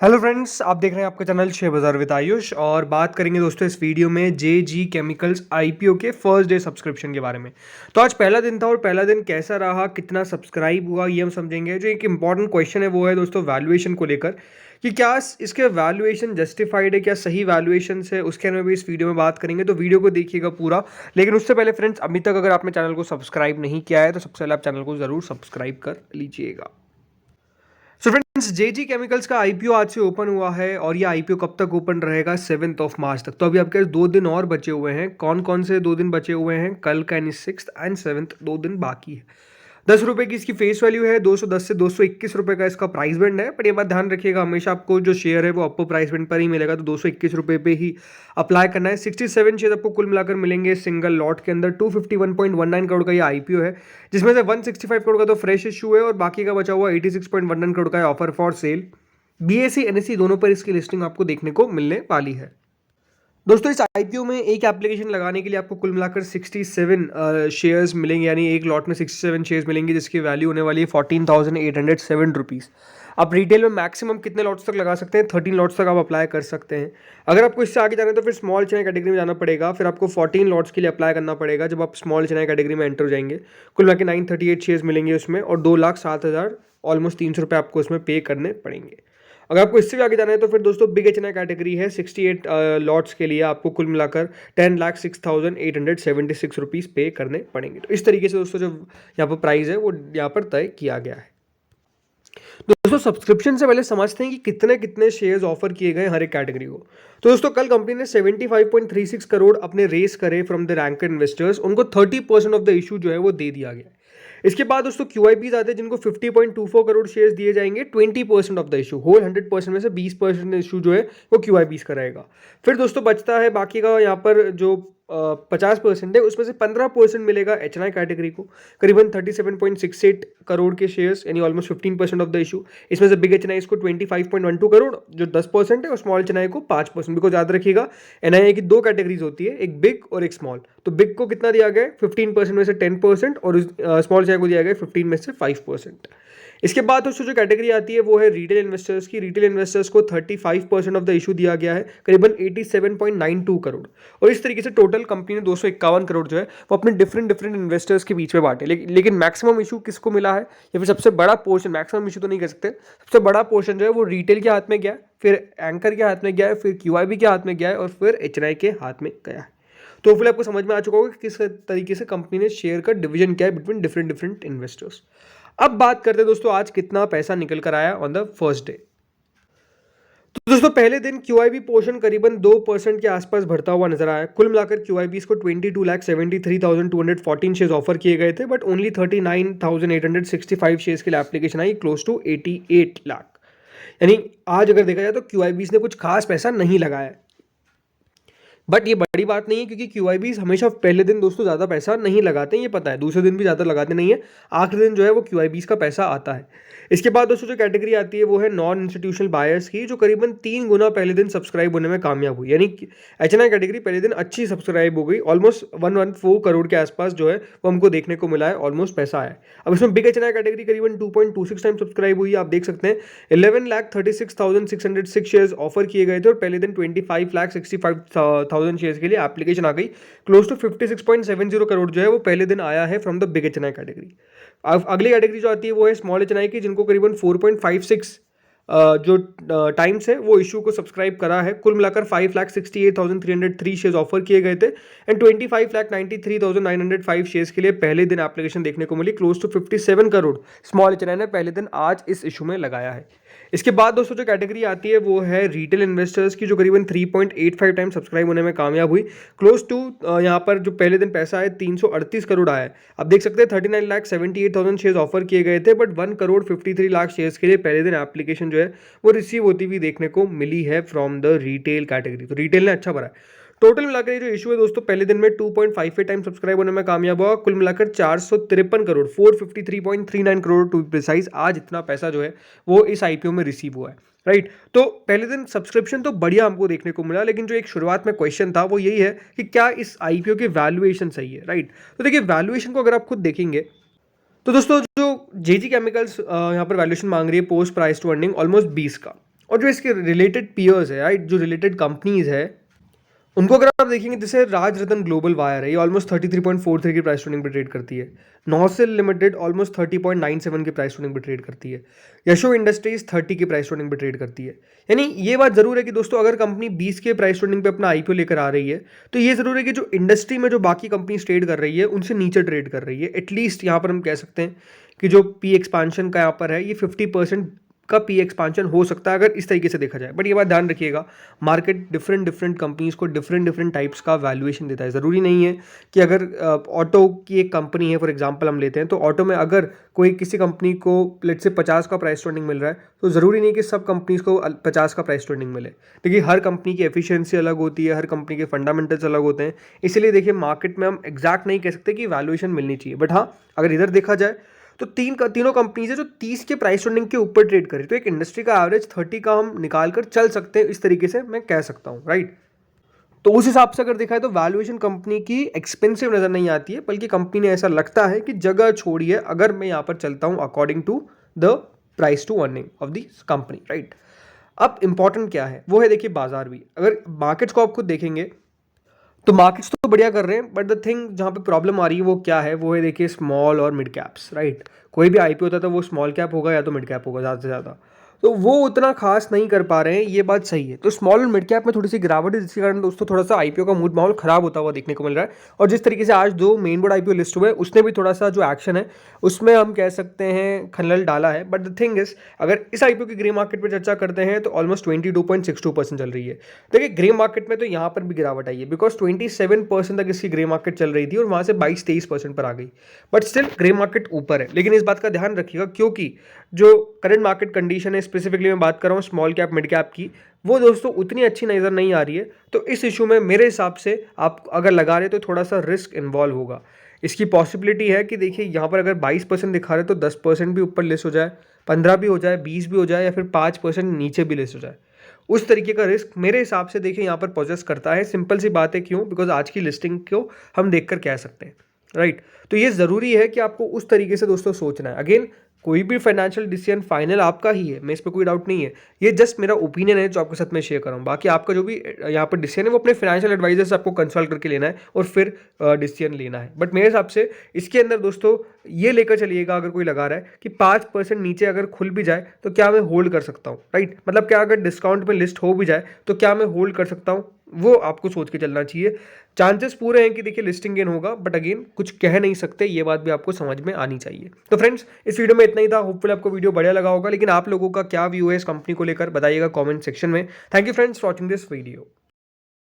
Hello friends, आप देख रहे हैं आपका चैनल शेयर बाजार विद आयुष और बात करेंगे दोस्तों इस वीडियो में जेजी केमिकल्स आईपीओ के फर्स्ट डे सब्सक्रिप्शन के बारे में। तो आज पहला दिन था और पहला दिन कैसा रहा, कितना सब्सक्राइब हुआ, ये हम समझेंगे। जो एक इंपॉर्टेंट क्वेश्चन है वो है दोस्तों वैल्यूएशन को लेकर कि क्या इसके वैल्यूएशन जस्टिफाइड है, क्या सही वैल्यूएशन है, उसके बारे में भी इस वीडियो में बात करेंगे। तो वीडियो को देखिएगा पूरा। लेकिन उससे पहले फ्रेंड्स, अभी तक अगर आपने चैनल को सब्सक्राइब नहीं किया है तो सबसे पहले आप चैनल को जरूर सब्सक्राइब कर लीजिएगा। सो फ्रेंड्स, जेजी केमिकल्स का आईपीओ आज से ओपन हुआ है और ये आईपीओ कब तक ओपन रहेगा? 7 मार्च तक। तो अभी आपके 2 दिन और बचे हुए हैं। कौन कौन से 2 दिन बचे हुए हैं? कल का यानी 6 एंड 7 2 दिन बाकी है। 10 रुपये की इसकी फेस वैल्यू है। 210 से 221 रुपये का इसका प्राइस बैंड है। बट ये बात ध्यान रखिएगा, हमेशा आपको जो शेयर है वो अपर प्राइस बैंड पर ही मिलेगा, तो 221 रुपये पे ही अप्लाई करना है। 67 शेयर आपको कुल मिलाकर मिलेंगे सिंगल लॉट के अंदर। 251.19 करोड़ का ये आईपीओ है, जिसमें से 165 करोड़ का तो फ्रेश इशू है और बाकी का बचा हुआ 86.19 करोड़ का है offer for sale. BSE NSE दोनों पर इसकी लिस्टिंग आपको देखने को मिलने वाली है। दोस्तों, इस आईपीओ में एक एप्लीकेशन लगाने के लिए आपको कुल मिलाकर 67 शेयर्स मिलेंगे, यानी एक लॉट में 67 शेयर्स मिलेंगे, जिसकी वैल्यू होने वाली है 14,807 रुपीज़। आप रिटेल में मैक्सिमम कितने लॉट्स तक लगा सकते हैं? 13 लॉट्स तक आप अप्लाई कर सकते हैं। अगर आपको इससे आगे जाना है तो फिर स्मॉल चेन्नई कैटेगरी में जाना पड़ेगा। फिर आपको 14 लॉट्स के लिए अप्लाई करना पड़ेगा जब आप स्मॉल चेन्नई कैटेगरी में एंटर हो जाएंगे। कुल मिलाकर 938 शेयर्स मिलेंगे उसमें और 2,07,000 ऑलमोस्ट 300 रुपये आपको उसमें पे करने पड़ेंगे। अगर आपको इससे भी आगे जाना है तो फिर दोस्तों बिग एच कैटेगरी है। 68 लॉट्स के लिए आपको कुल मिलाकर 10,06,876 रुपीज़ पे करने पड़ेंगे। तो इस तरीके से दोस्तों जो यहाँ पर प्राइस है वो यहाँ पर तय किया गया है। दोस्तों, सब्सक्रिप्शन से पहले समझते हैं कि कितने कितने शेयर्स ऑफर किए गए हर एक कैटेगरी को। तो दोस्तों, कल कंपनी ने 75.36 करोड़ अपने रेस करे फ्रॉम द रैंकर इन्वेस्टर्स। उनको 30% ऑफ द इशू जो है वो दे दिया गया है। इसके बाद दोस्तों क्यूआईबीज आते हैं जिनको 50.24 करोड़ शेयर्स दिए जाएंगे। 20% ऑफ द इशू, होल 100% में से 20% इशू जो है वो क्यूआईबीज का रहेगा। फिर दोस्तों बचता है बाकी का, यहाँ पर जो 50% है उसमें से 15% मिलेगा एचएनआई कैटेगरी को, करीबन 37.68 करोड़ के शेयर्स, यानी ऑलमोस्ट 15% ऑफ द इशू। इसमें से बिग एचएनआई को 25.12 करोड़ जो 10% है, और स्मॉल एचएनआई को 5%। बिकॉज याद रखिएगा, एनआईए की 2 कैटेगरीज होती है, एक बिग और एक स्मॉल। तो बिग को कितना दिया गया है? 15% में से 10% और स्मॉल एचएनआई को दिया गया है 15 में से 5%। इसके बाद दोस्तों जो कैटेगरी आती है वो है रिटेल इन्वेस्टर्स की। रिटेल इन्वेस्टर्स को 35% ऑफ द इशू दिया गया है, करीबन 87.92 करोड़। और इस तरीके से टोटल कंपनी ने 251 करोड़ जो है वो अपने डिफरेंट इन्वेस्टर्स के बीच में बांटे। लेकिन मैक्सिमम इशू किसको मिला है, या फिर सबसे बड़ा पोर्शन, मैक्सिमम इशू तो नहीं कह सकते, सबसे बड़ा पोर्शन जो है वो रिटेल के हाथ में गया, फिर एंकर के हाथ में गया है, फिर क्यूआईबी के हाथ में गया है और फिर एचएनआई के हाथ में गया है। तो फिर आपको समझ में आ चुका होगा कि किस तरीके से कंपनी ने शेयर का डिवीजन किया है बिटवीन डिफरेंट इन्वेस्टर्स। अब बात करते हैं दोस्तों आज कितना पैसा निकल कर आया ऑन द फर्स्ट डे। तो दोस्तों पहले दिन क्यूआईबी पोर्शन करीबन 2% के आसपास बढ़ता हुआ नजर आया। कुल मिलाकर क्यूआईबी को 22,73,214 शेयर्स ऑफर किए गए थे, बट ओनली 39,865 शेयर्स के लिए एप्लीकेशन आई, क्लोज टू 88 लाख। यानी आज अगर देखा जाए तो क्यूआईबी ने कुछ खास पैसा नहीं लगाया। बट ये बड़ी बात नहीं है, क्योंकि क्यूआईबीज हमेशा पहले दिन दोस्तों ज़्यादा पैसा नहीं लगाते हैं, ये पता है। दूसरे दिन भी ज़्यादा लगाते नहीं है, आखिरी दिन जो है वो क्यूआईबीज का पैसा आता है। इसके बाद दोस्तों जो कैटेगरी आती है वो है नॉन इंस्टीट्यूशनल बायर्स की, जो करीबन 3 गुना पहले दिन सब्सक्राइब होने में कामयाब हुई। यानी एचएनआई कैटेगरी पहले दिन अच्छी सब्सक्राइब हो गई, ऑलमोस्ट 114 करोड़ के आसपास जो है वो हमको देखने को मिला है, ऑलमोस्ट पैसा आया। अब इसमें बिग एचएनआई कैटेगरी करीबन 2.26 टाइम सब्सक्राइब हुई। आप देख सकते हैं 11,36,606 शेयर्स ऑफर किए गए थे और पहले दिन 25,65,000 शेयर्स के लिए एप्लीकेशन आ गई। क्लोज टू 56.70 करोड़ जो है वो पहले दिन आया है from the big HNI category. अब अगली कैटेगरी जो आती है वो है स्मॉल एचएनआई की, जिनको करीबन 4.56 जो टाइम्स है वो इशू को सब्सक्राइब करा है। कुल मिलाकर 5,68,303 शेयर्स ऑफर किए गए थे एंड 25,93,905 शेयर्स के लिए पहले दिन एप्लीकेशन देखने को मिली। Close to 57 crore small HNI ने पहले दिन आज इस इशू में लगाया है। इसके बाद दोस्तों जो कैटेगरी आती है वो है रिटेल इन्वेस्टर्स की, जो करीबन 3.85 टाइम सब्सक्राइब होने में कामयाब हुई। क्लोज टू यहाँ पर जो पहले दिन पैसा है 338 करोड़ आया है। आप देख सकते हैं 39,78,000 शेयर्स ऑफर किए गए थे, बट 1 करोड़ 53 लाख शेयर्स के लिए पहले दिन एप्लीकेशन जो है वो रिसीव होती हुई देखने को मिली है फ्रॉम द रिटेल कैटेगरी। तो रिटेल ने अच्छा भरा है। टोटल मिलाकर जो इशू है दोस्तों पहले दिन में 2.58 टाइम सब्सक्राइब होने में कामयाब हुआ। कुल मिलाकर 453 करोड़ 453.39 करोड़ टू प्रिसाइज आज इतना पैसा जो है वो इस आईपीओ में रिसीव हुआ है। राइट, तो पहले दिन सब्सक्रिप्शन तो बढ़िया हमको देखने को मिला, लेकिन जो एक शुरुआत में क्वेश्चन था वो यही है कि क्या इस आईपीओ की वैल्यूएशन सही है। राइट, तो देखिए वैल्यूएशन को अगर आप खुद देखेंगे तो दोस्तों जो जेजी केमिकल्स यहाँ पर वैल्यूएशन मांग रही है post price to earning almost 20 का, और जो इसके रिलेटेड पीयर्स है, राइट, जो रिलेटेड कंपनीज है, उनको अगर आप देखेंगे, जैसे राज रतन ग्लोबल वायर है, ये ऑलमोस्ट 33.43 की प्राइस टर्निंग पे ट्रेड करती है। नौसिल लिमिटेड ऑलमोस्ट 30.97 की प्राइस टर्निंग पे ट्रेड करती है। यशो इंडस्ट्रीज 30 की प्राइस टर्निंग पे ट्रेड करती है। यानी ये बात जरूर है कि दोस्तों, अगर कंपनी 20 के प्राइस टर्निंग पे अपना आईपीओ लेकर आ रही है, तो ये जरूर है कि जो इंडस्ट्री में जो बाकी कंपनी ट्रेड कर रही है उनसे नीचे ट्रेड कर रही है। एटलीस्ट यहाँ पर हम कह सकते हैं कि जो पी एक्सपांशन का यहाँ पर है, ये 50% का पी एक्सपांशन हो सकता है अगर इस तरीके से देखा जाए। बट ये बात ध्यान रखिएगा, मार्केट डिफरेंट कंपनीज को डिफरेंट टाइप्स का वैल्यूएशन देता है। ज़रूरी नहीं है कि अगर ऑटो की एक कंपनी है, फॉर एग्जांपल हम लेते हैं, तो ऑटो में अगर कोई किसी कंपनी को लेट्स से 50 का प्राइस टर्निंग मिल रहा है, तो ज़रूरी नहीं कि सब कंपनीज को 50 का प्राइस टर्निंग मिले। देखिए, हर कंपनी की एफिशिएंसी अलग होती है, हर कंपनी के फंडामेंटल्स अलग होते हैं। इसलिए देखिए, मार्केट में हम एग्जैक्ट नहीं कह सकते कि वैल्यूएशन मिलनी चाहिए। बट हाँ, अगर इधर देखा जाए तो तीनों कंपनीज है जो 30 के प्राइस टर्निंग के ऊपर ट्रेड करी, तो एक इंडस्ट्री का एवरेज 30 का हम निकाल कर चल सकते हैं, इस तरीके से मैं कह सकता हूं, राइट। तो उस हिसाब से अगर देखा है तो वैल्यूएशन कंपनी की एक्सपेंसिव नजर नहीं आती है, बल्कि कंपनी ने ऐसा लगता है कि जगह छोड़िए अगर मैं यहां पर चलता हूं according to the price to earning of the company, right. अब इंपॉर्टेंट क्या है, वो है देखिए बाजार भी। अगर मार्केट्स को आप खुद देखेंगे तो मार्केट्स तो बढ़िया कर रहे हैं, बट द थिंग जहाँ पे प्रॉब्लम आ रही है वो क्या है, वो है देखिए स्मॉल और मिड कैप्स, राइट। कोई भी आईपीओ होता है तो वो स्मॉल कैप होगा या तो मिड कैप होगा ज़्यादा से ज़्यादा, तो वो उतना खास नहीं कर पा रहे हैं, ये बात सही है। तो स्मॉल और मिड कैप में थोड़ी सी गिरावट है, जिसके कारण दोस्तों थोड़ा सा आईपीओ का मूड माहौल खराब होता हुआ देखने को मिल रहा है। और जिस तरीके से आज दो मेन बोर्ड आईपीओ लिस्ट हुए, उसने भी थोड़ा सा जो एक्शन है उसमें हम कह सकते हैं खलल डाला है। बट द थिंग इज, अगर इस आईपीओ की ग्रे मार्केट पर चर्चा करते हैं तो ऑलमोस्ट 22.62% चल रही है। देखिए, ग्रे मार्केट में तो यहाँ पर भी गिरावट आई है, बिकॉज 27% तक इसकी ग्रे मार्केट चल रही थी और वहाँ से 22-23% पर आ गई। बट स्टिल ग्रे मार्केट ऊपर है। लेकिन इस बात का ध्यान रखिएगा, क्योंकि जो करंट मार्केट कंडीशन है, स्पेसिफिकली मैं बात कर रहा हूँ स्मॉल कैप मिड कैप की, वो दोस्तों उतनी अच्छी नज़र नहीं आ रही है। तो इस इशू में मेरे हिसाब से आप अगर लगा रहे तो थोड़ा सा रिस्क इन्वॉल्व होगा। इसकी पॉसिबिलिटी है कि देखिए, यहाँ पर अगर 22% दिखा रहे तो 10% भी ऊपर लेस हो जाए, 15 भी हो जाए, 20 भी हो जाए, या फिर 5% नीचे भी लेस हो जाए। उस तरीके का रिस्क मेरे हिसाब से देखिए यहाँ पर पोजेस करता है। सिंपल सी बात है, क्यों? बिकॉज आज की लिस्टिंग को हम देखकर कह सकते हैं, राइट। तो ये ज़रूरी है कि आपको उस तरीके से दोस्तों सोचना है। अगेन, कोई भी फाइनेंशियल डिसीजन फाइनल आपका ही है, मैं इस पर कोई डाउट नहीं है। ये जस्ट मेरा ओपिनियन है जो आपके साथ मैं शेयर कर रहा हूँ। बाकी आपका जो भी यहाँ पर डिसीजन है वो अपने फाइनेंशियल एडवाइजर से आपको कंसल्ट करके लेना है और फिर डिसीजन लेना है। बट मेरे हिसाब से इसके अंदर दोस्तों ये लेकर चलिएगा, अगर कोई लगा रहा है कि 5% नीचे अगर खुल भी जाए तो क्या मैं होल्ड कर सकता हूँ, राइट। मतलब क्या अगर डिस्काउंट में लिस्ट हो भी जाए तो क्या मैं होल्ड कर सकता हूँ, वो आपको सोच के चलना चाहिए। चांसेस पूरे हैं कि देखिए लिस्टिंग गेन होगा, बट अगेन कुछ कह नहीं सकते, ये बात भी आपको समझ में आनी चाहिए। तो फ्रेंड्स, इस वीडियो में इतना ही था। होपफुली आपको वीडियो बढ़िया लगा होगा, लेकिन आप लोगों का क्या व्यू है इस कंपनी को लेकर बताइएगा कमेंट सेक्शन में। Thank you friends for watching this video.